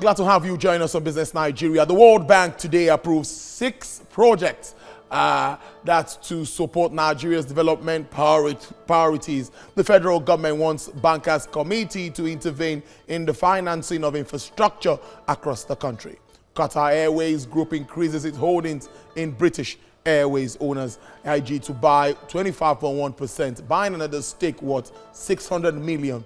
Glad to have you join us on Business Nigeria. The World Bank today approved 6 projects that's to support Nigeria's development priorities. The federal government wants Bankers Committee to intervene in the financing of infrastructure across the country. Qatar Airways Group increases its holdings in British Airways owners IG to buy 25.1%, buying another stake worth $600 million.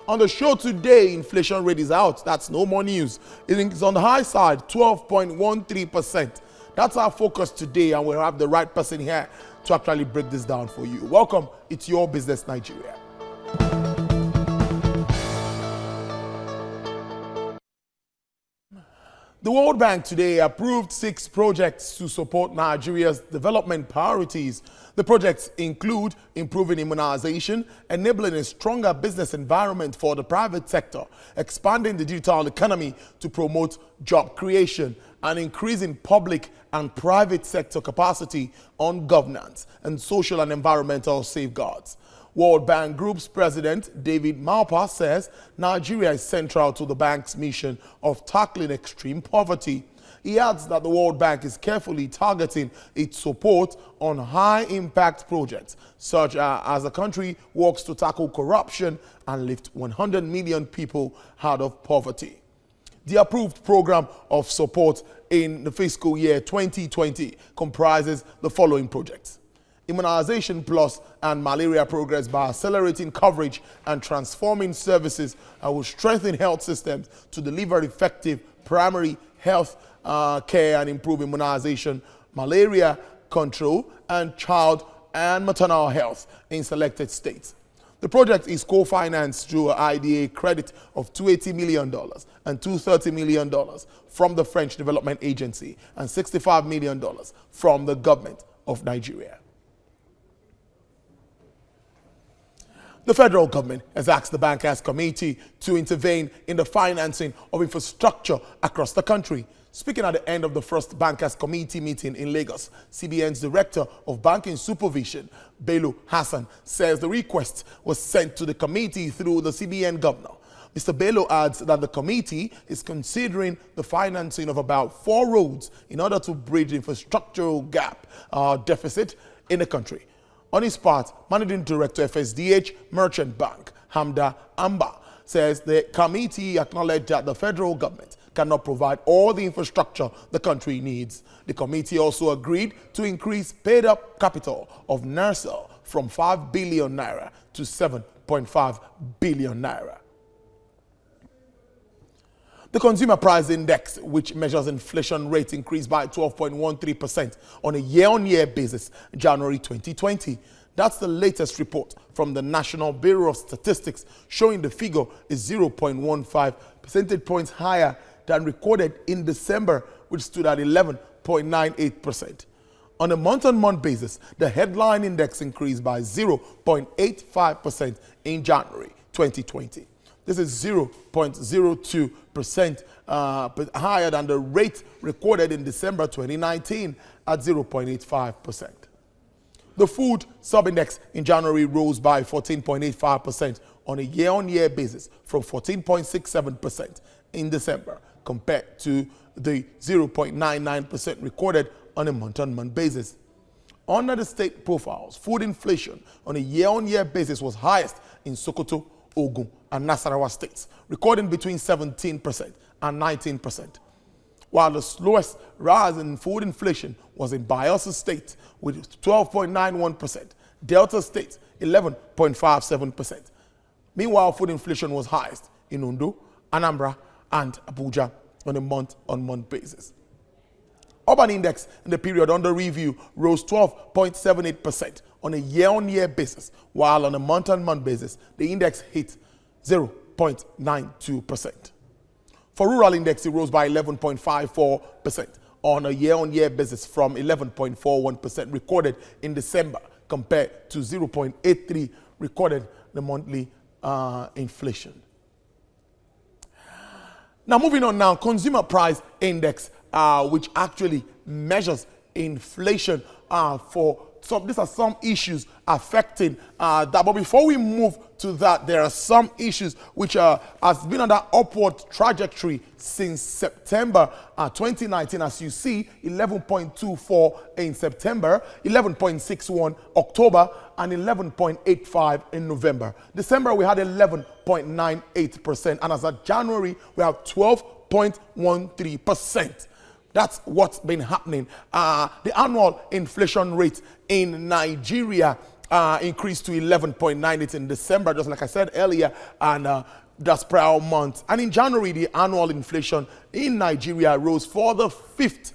On the show today, inflation rate is out. That's no more news. It's on the high side, 12.13%. That's our focus today, and we'll have the right person here to actually break this down for you. Welcome. It's your Business Nigeria. The World Bank today approved 6 projects to support Nigeria's development priorities. The projects include improving immunization, enabling a stronger business environment for the private sector, expanding the digital economy to promote job creation, and increasing public and private sector capacity on governance and social and environmental safeguards. World Bank Group's president, David Malpa, says Nigeria is central to the bank's mission of tackling extreme poverty. He adds that the World Bank is carefully targeting its support on high-impact projects, such as the country works to tackle corruption and lift 100 million people out of poverty. The approved program of support in the fiscal year 2020 comprises the following projects: Immunization Plus and malaria progress by accelerating coverage and transforming services will strengthen health systems to deliver effective primary health care and improve immunization, malaria control, and child and maternal health in selected states. The project is co-financed through an IDA credit of $280 million and $230 million from the French Development Agency and $65 million from the government of Nigeria. The federal government has asked the Bankers Committee to intervene in the financing of infrastructure across the country. Speaking at the end of the first Bankers Committee meeting in Lagos, CBN's Director of Banking Supervision, Bello Hassan, says the request was sent to the committee through the CBN governor. Mr. Bello adds that the committee is considering the financing of about 4 roads in order to bridge the infrastructural gap deficit in the country. On his part, Managing Director FSDH Merchant Bank, Hamda Amba, says the committee acknowledged that the federal government cannot provide all the infrastructure the country needs. The committee also agreed to increase paid-up capital of NERSA from 5 billion naira to 7.5 billion naira. The Consumer Price Index, which measures inflation rate, increased by 12.13% on a year-on-year basis in January 2020. That's the latest report from the National Bureau of Statistics, showing the figure is 0.15 percentage points higher than recorded in December, which stood at 11.98%. On a month-on-month basis, the headline index increased by 0.85% in January 2020. This is 0.02% higher than the rate recorded in December 2019 at 0.85%. The food sub-index in January rose by 14.85% on a year-on-year basis from 14.67% in December, compared to the 0.99% recorded on a month-on-month basis. Under the state profiles, food inflation on a year-on-year basis was highest in Sokoto, Ogun, and Nasarawa states, recording between 17% and 19%. While the slowest rise in food inflation was in Bayelsa State with 12.91%, Delta State 11.57%. Meanwhile, food inflation was highest in Ondo, Anambra, and Abuja on a month-on-month basis. Urban Index in the period under review rose 12.78% on a year-on-year basis, while on a month-on-month basis, the index hit 0.92%. For Rural Index, it rose by 11.54% on a year-on-year basis from 11.41% recorded in December compared to 0.83 recorded the monthly inflation. Now, moving on now, Consumer Price Index, which actually measures inflation for these are some issues affecting that. But before we move to that, there are some issues which has been on that upward trajectory since September 2019. As you see, 11.24 in September, 11.61 October, and 11.85 in November. December, we had 11.98%, and as of January, we have 12.13%. That's what's been happening. The annual inflation rate in Nigeria increased to 11.98 in December, just like I said earlier, and that's per month. And in January, the annual inflation in Nigeria rose for the fifth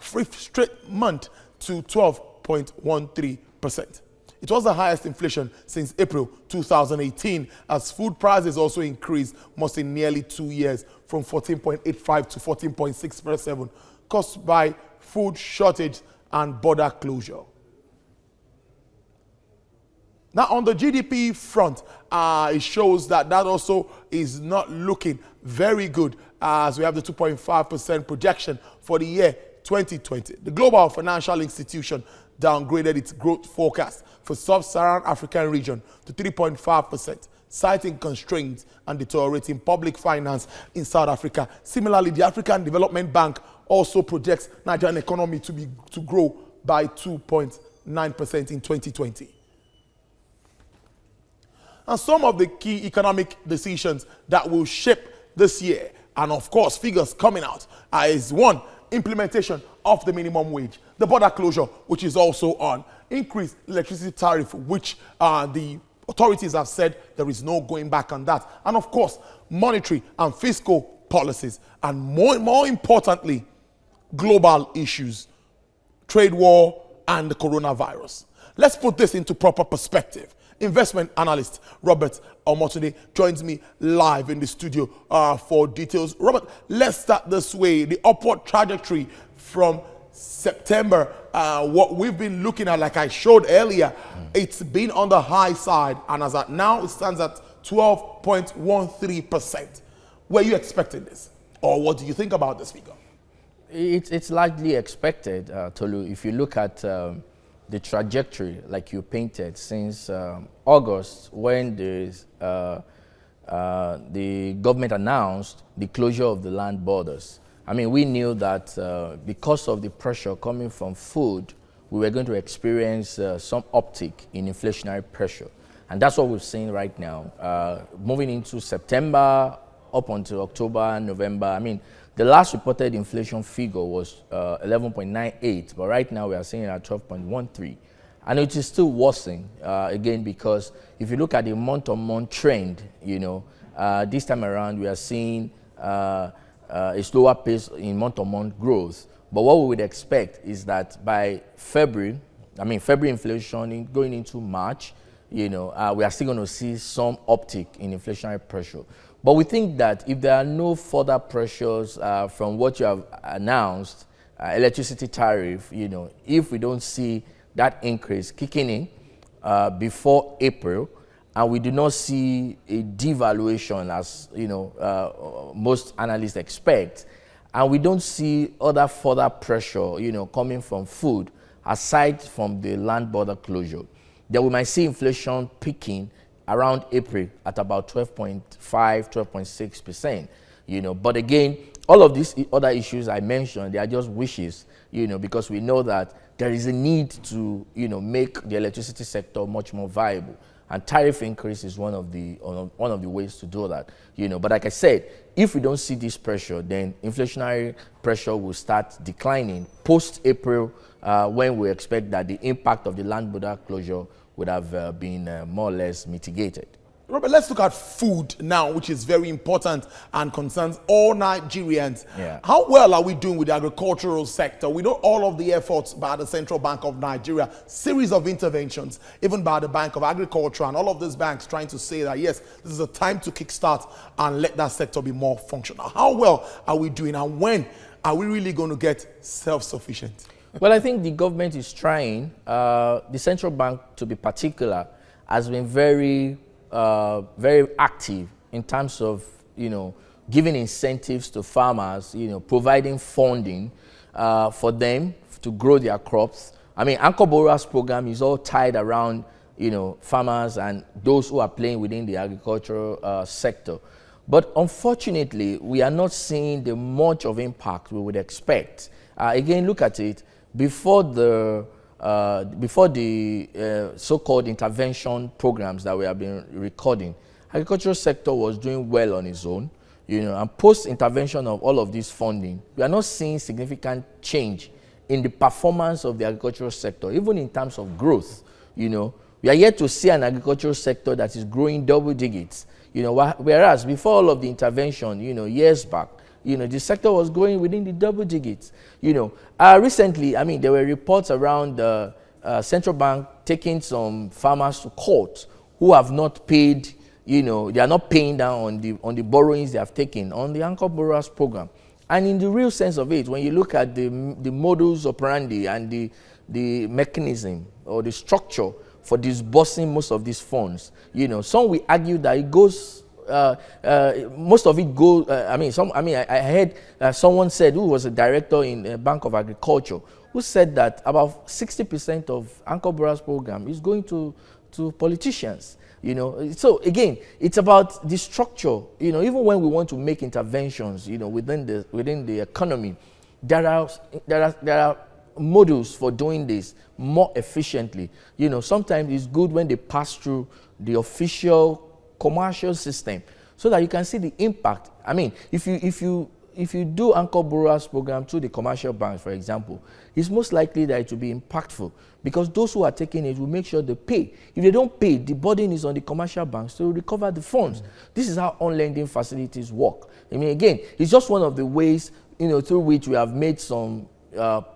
straight month to 12.13%. It was the highest inflation since April 2018, as food prices also increased most in nearly 2 years, from 14.85 to 14.6%, caused by food shortage and border closure. Now, on the GDP front, it shows that also is not looking very good, as we have the 2.5% projection for the year 2020. The Global Financial Institution downgraded its growth forecast for sub-Saharan African region to 3.5%, citing constraints and deteriorating public finance in South Africa. Similarly, the African Development Bank also projects Nigerian economy to grow by 2.9% in 2020. And some of the key economic decisions that will shape this year, and of course figures coming out, is one, implementation of the minimum wage, the border closure, which is also on, increased electricity tariff, which the authorities have said there is no going back on that, and of course monetary and fiscal policies, and more importantly, global issues, trade war and the coronavirus. Let's put this into proper perspective. Investment analyst Robert Omotunde joins me live in the studio for details. Robert, let's start this way. The upward trajectory from September, what we've been looking at, like I showed earlier, it's been on the high side, and as at now it stands at 12.13%. Were you expecting this, or what do you think about this figure? It's largely expected, Tolu. If you look at the trajectory, like you painted, since August, when the government announced the closure of the land borders. I mean, we knew that because of the pressure coming from food, we were going to experience some uptick in inflationary pressure. And that's what we're seeing right now. Moving into September, up until October, November, I mean, the last reported inflation figure was 11.98, but right now we are seeing it at 12.13. And it is still worsening, again, because if you look at the month-on-month trend, you know, this time around we are seeing a slower pace in month-on-month growth. But what we would expect is that by February inflation going into March, you know, we are still going to see some uptick in inflationary pressure. But we think that if there are no further pressures from what you have announced, electricity tariff, you know, if we don't see that increase kicking in before April, and we do not see a devaluation as, you know, most analysts expect, and we don't see other further pressure, you know, coming from food, aside from the land border closure, then we might see inflation peaking around April at about 12.5, 12.6%, you know. But again, all of these other issues I mentioned, they are just wishes, you know, because we know that there is a need to, you know, make the electricity sector much more viable. And tariff increase is one of the ways to do that, you know. But like I said, if we don't see this pressure, then inflationary pressure will start declining post-April, when we expect that the impact of the land border closure would have been more or less mitigated. Robert, let's look at food now, which is very important and concerns all Nigerians. Yeah. How well are we doing with the agricultural sector? We know all of the efforts by the Central Bank of Nigeria, series of interventions, even by the Bank of Agriculture and all of these banks trying to say that, yes, this is a time to kickstart and let that sector be more functional. How well are we doing, and when are we really going to get self-sufficient? Well, I think the government is trying. The central bank, to be particular, has been very active in terms of, you know, giving incentives to farmers, you know, providing funding for them to grow their crops, I mean, Anchor Borrowers program is all tied around, farmers and those who are playing within the agricultural sector. But unfortunately, we are not seeing the much of impact we would expect. Again, look at it. Before the so-called intervention programs that we have been recording, agricultural sector was doing well on its own. And post-intervention of all of this funding, we are not seeing significant change in the performance of the agricultural sector, even in terms of growth. We are yet to see an agricultural sector that is growing double digits. Whereas before all of the intervention, years back, the sector was growing within the double digits. Recently, I mean, there were reports around the central bank taking some farmers to court who have not paid, they are not paying down on the borrowings they have taken on the Anchor Borrowers program. And in the real sense of it, when you look at the modus operandi and the mechanism or the structure for disbursing most of these funds, some will argue that it goes, most of it goes, I heard someone said, who was a director in Bank of Agriculture, who said that about 60% of Anchor Borrowers program is going to politicians. So again, it's about the structure. Even when we want to make interventions, within the economy, there are models for doing this more efficiently. Sometimes it's good when they pass through the official commercial system so that you can see the impact. I mean, if you do Anchor Borrowers program through the commercial banks, for example, it's most likely that it will be impactful because those who are taking it will make sure they pay. If they don't pay, the burden is on the commercial banks to recover the funds. This is how on-lending facilities work. I mean, again, it's just one of the ways, through which we have made some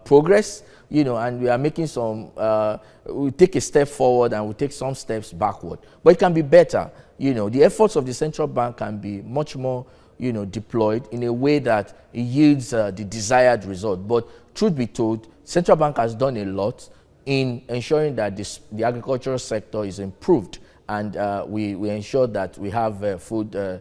progress, and we are making some, we take a step forward and we take some steps backward. But it can be better. The efforts of the central bank can be much more, deployed in a way that it yields the desired result. But truth be told, central bank has done a lot in ensuring that the agricultural sector is improved, and we ensure that we have food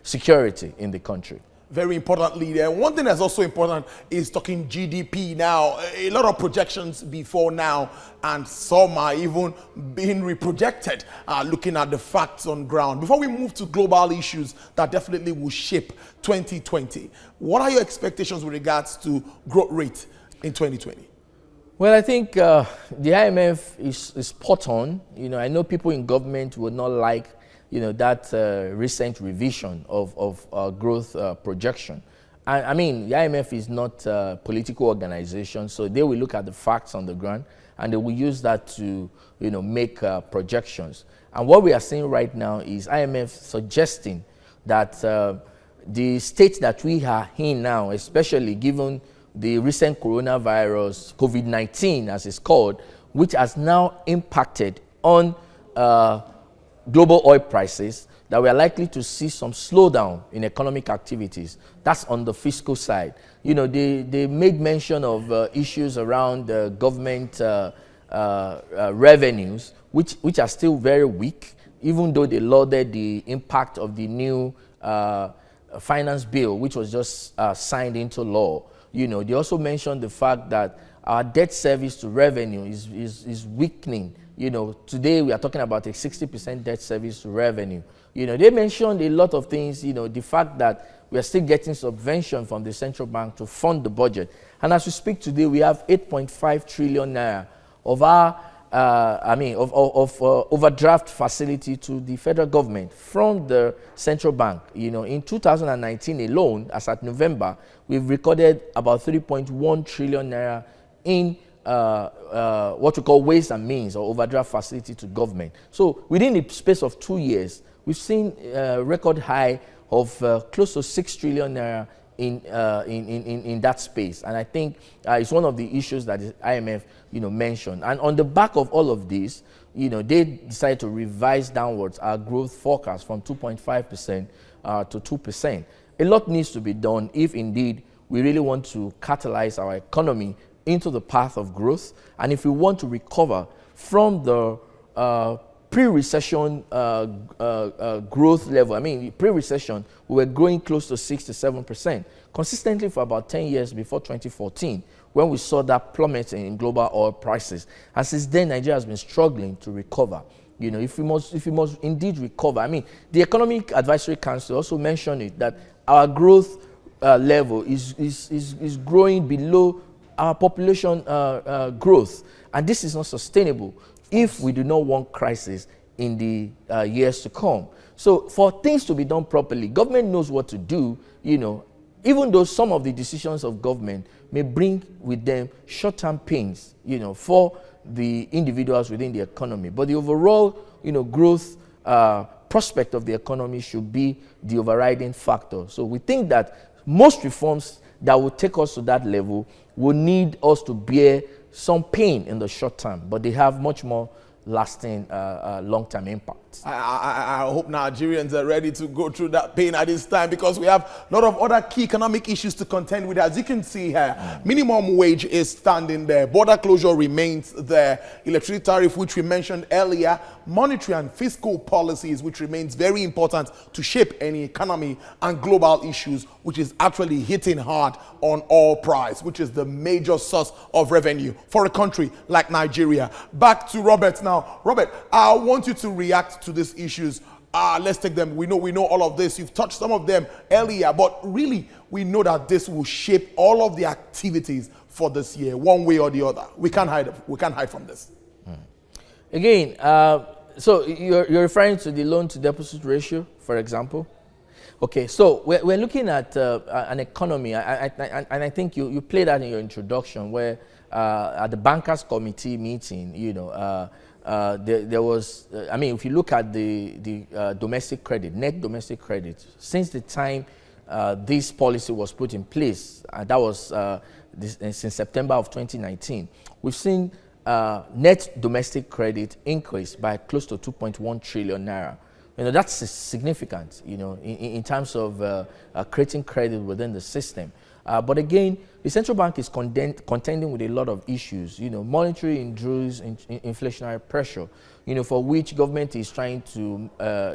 security in the country. Very importantly there. One thing that's also important is talking GDP now. A lot of projections before now, and some are even being reprojected, looking at the facts on ground. Before we move to global issues that definitely will shape 2020, what are your expectations with regards to growth rate in 2020? Well, I think the IMF is spot on. I know people in government would not like that recent revision of growth projection. I mean, the IMF is not a political organization, so they will look at the facts on the ground and they will use that to, make projections. And what we are seeing right now is IMF suggesting that the state that we are in now, especially given the recent coronavirus, COVID-19 as it's called, which has now impacted on global oil prices, that we are likely to see some slowdown in economic activities. That's on the fiscal side. They made mention of issues around government revenues, which are still very weak, even though they lauded the impact of the new finance bill, which was just signed into law. They also mentioned the fact that our debt service to revenue is weakening. Today we are talking about a 60% debt service to revenue. They mentioned a lot of things, the fact that we are still getting subvention from the central bank to fund the budget. And as we speak today, we have 8.5 trillion naira of our, overdraft facility to the federal government from the central bank. In 2019 alone, as at November, we've recorded about 3.1 trillion naira in what we call ways and means or overdraft facility to government. So within the space of 2 years, we've seen a record high of close to 6 trillion naira in that space. And I think it's one of the issues that the IMF mentioned. And on the back of all of this, they decided to revise downwards our growth forecast from 2.5% to 2%. A lot needs to be done if indeed we really want to catalyze our economy into the path of growth, and if we want to recover from the pre-recession growth level. I mean, pre-recession, we were growing close to 6 to 7% consistently for about 10 years before 2014. when we saw that plummet in global oil prices. And since then, Nigeria has been struggling to recover. You know, if we must indeed recover. I mean, the Economic Advisory Council also mentioned it, that our growth level is growing below our population growth. And this is not sustainable if we do not want crisis in the years to come. So for things to be done properly, government knows what to do, you know, even though some of the decisions of government may bring with them short-term pains, you know, for the individuals within the economy. But the overall, you know, growth prospect of the economy should be the overriding factor. So we think that most reforms that will take us to that level will need us to bear some pain in the short term, but they have much more lasting long-term impact. I hope Nigerians are ready to go through that pain at this time, because we have a lot of other key economic issues to contend with. As you can see here, minimum wage is standing there, border closure remains there, electricity tariff, which we mentioned earlier, monetary and fiscal policies, which remains very important to shape any economy, and global issues, which is actually hitting hard on oil price, which is the major source of revenue for a country like Nigeria. Back to Robert now. Robert, I want you to react to these issues. Let's take them. We know all of this. You've touched some of them earlier, but really we know that this will shape all of the activities for this year, one way or the other. We can't hide from this. Again, so you're referring to the loan to deposit ratio, for example. Okay, so we're looking at an economy, and I think you played that in your introduction, where at the bankers committee meeting, you know, there was, I mean, if you look at the domestic credit, net domestic credit, since the time this policy was put in place, that was since September of 2019, we've seen net domestic credit increase by close to 2.1 trillion naira. You know, that's significant, you know, in terms of creating credit within the system. But again, the central bank is contending with a lot of issues, you know, monetary induced inflationary pressure, you know, for which government is trying to,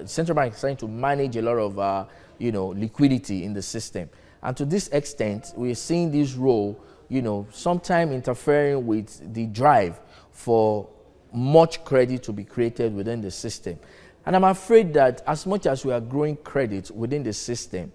central bank is trying to manage a lot of, you know, liquidity in the system. And to this extent, we're seeing this role, you know, sometime interfering with the drive for much credit to be created within the system. And I'm afraid that as much as we are growing credit within the system,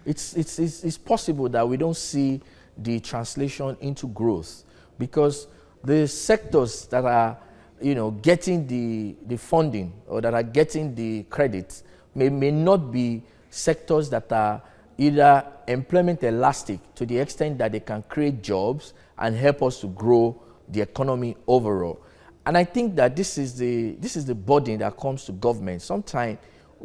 it's possible that we don't see the translation into growth, because the sectors that are, you know, getting the funding or that are getting the credit may not be sectors that are either employment elastic to the extent that they can create jobs and help us to grow the economy overall. And I think that this is the burden that comes to government. Sometimes,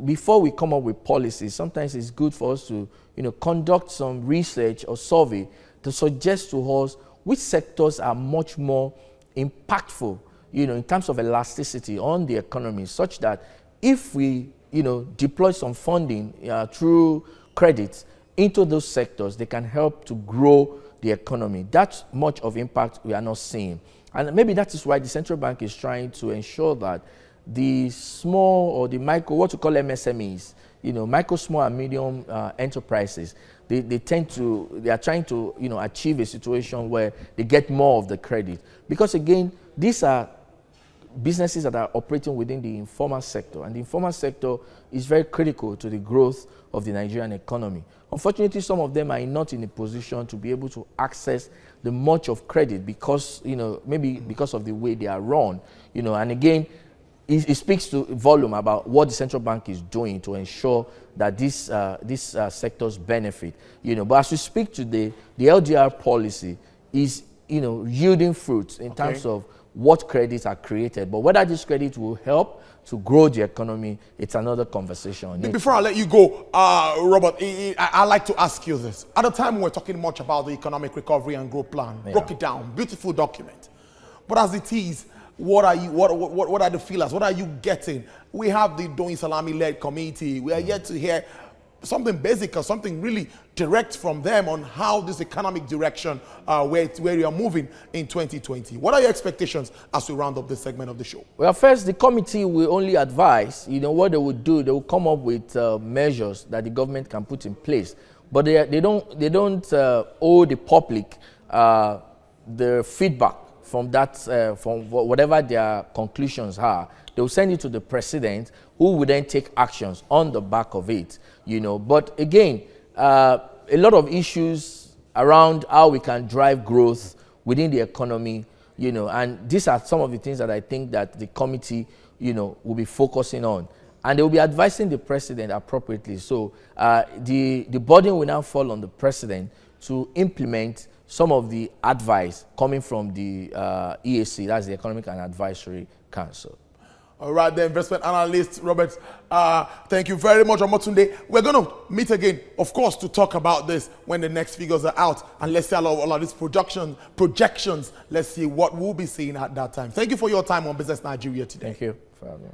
before we come up with policies, sometimes it's good for us to, you know, conduct some research or survey to suggest to us which sectors are much more impactful, you know, in terms of elasticity on the economy, such that if we, you know, deploy some funding through credit into those sectors, they can help to grow the economy. That much of impact we are not seeing. And maybe that is why the central bank is trying to ensure that the small or the micro, what we call MSMEs, you know, micro, small and medium enterprises, they are trying to, you know, achieve a situation where they get more of the credit. Because again, these are businesses that are operating within the informal sector, and the informal sector is very critical to the growth of the Nigerian economy. Unfortunately, some of them are not in a position to be able to access the much of credit because, you know, maybe because of the way they are run, you know, and again, it speaks to volume about what the central bank is doing to ensure that these sectors benefit, you know. But as we speak today, the LDR policy is, you know, yielding fruits in terms of what credits are created. But whether this credit will help to grow the economy, it's another conversation. Before I let you go, Robert, I'd like to ask you this. At the time, we're talking much about the economic recovery and growth plan. Broke it down, beautiful document. But as it is, what are the feelers? What are you getting? We have the Doing Salami-led committee. We are yet to hear something basic or something really direct from them on how this economic direction, where we are moving in 2020. What are your expectations as we round up this segment of the show? Well, first, the committee will only advise, you know, what they will do. They will come up with measures that the government can put in place. But they don't owe the public the feedback from that, from whatever their conclusions are, they will send it to the president, who will then take actions on the back of it, you know. But again, a lot of issues around how we can drive growth within the economy, you know, and these are some of the things that I think that the committee, you know, will be focusing on. And they will be advising the president appropriately. So the burden will now fall on the president to implement some of the advice coming from the EAC, that's the Economic and Advisory Council. All right, the investment analyst, Robert, thank you very much, Omotunde. We're going to meet again, of course, to talk about this when the next figures are out. And let's see all of these projections. Let's see what we'll be seeing at that time. Thank you for your time on Business Nigeria today. Thank you for having me.